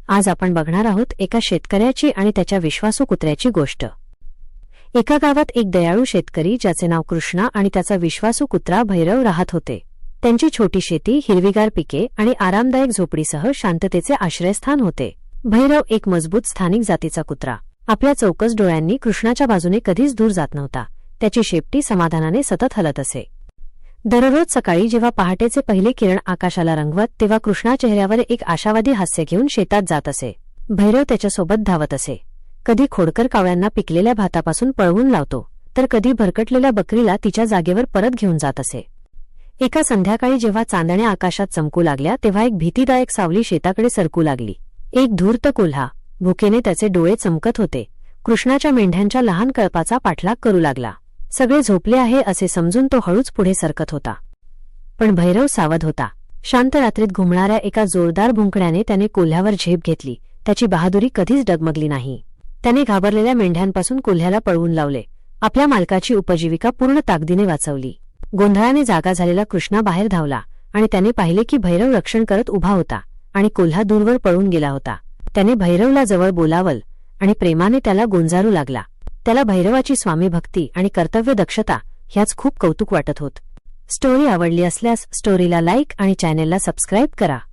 आज आपण बघणार आहोत एका शेतकऱ्याची आणि त्याच्या विश्वासू कुत्र्याची गोष्ट। एका गावात एक दयाळू शेतकरी ज्याचे नाव कृष्णा आणि त्याचा विश्वासू कुत्रा भैरव राहत होते। त्यांची छोटी शेती, हिरवीगार पिके आणि आरामदायक झोपडीसह शांततेचे आश्रयस्थान होते। भैरव एक मजबूत स्थानिक जातीचा कुत्रा आपल्या चौकस डोळ्यांनी कृष्णाच्या बाजूने कधीच दूर जात नव्हता। त्याची शेपटी समाधानाने सतत हलत असे। दररोज सकाळी जेव्हा पहाटेचे पहिले किरण आकाशाला रंगवत तेव्हा कृष्णा चेहऱ्यावर एक आशावादी हास्य घेऊन शेतात जात असे। भैरव त्याच्यासोबत धावत असे। कधी खोडकर कावळ्यांना पिकलेल्या भातापासून पळवून लावतो, तर कधी भरकटलेल्या बकरीला तिच्या जागेवर परत घेऊन जात असे। एका संध्याकाळी जेव्हा चांदण्या आकाशात चमकू लागल्या तेव्हा एक भीतीदायक सावली शेताकडे सरकू लागली। एक धूर्त कोल्हा भुकेने त्याचे डोळे चमकत होते कृष्णाच्या मेंढ्यांच्या लहान कळपाचा पाठलाग करू लागला। सगळे झोपले आहे असे समजून तो हळूच पुढे सरकत होता, पण भैरव सावध होता। शांत रात्रीत घुमणाऱ्या एका जोरदार भुंकण्याने त्याने कोल्ह्यावर झेप घेतली। त्याची बहादुरी कधीच डगमगली नाही। त्याने घाबरलेल्या मेंढ्यांपासून कोल्ह्याला पळवून लावले, आपल्या मालकाची उपजीविका पूर्ण ताकदीने वाचवली। गोंधळाने जागा झालेला कृष्णा बाहेर धावला आणि त्याने पाहिले की भैरव रक्षण करत उभा होता आणि कोल्हा दूरवर पळून गेला होता। त्याने भैरवला जवळ बोलावल आणि प्रेमाने त्याला गोंजारू लागला। त्याला भैरवाची स्वामी भक्ती आणि कर्तव्य दक्षता ह्याच खूप कौतुक वाटत होत। स्टोरी आवडली असल्यास स्टोरीला लाईक आणि चॅनेलला सबस्क्राईब करा।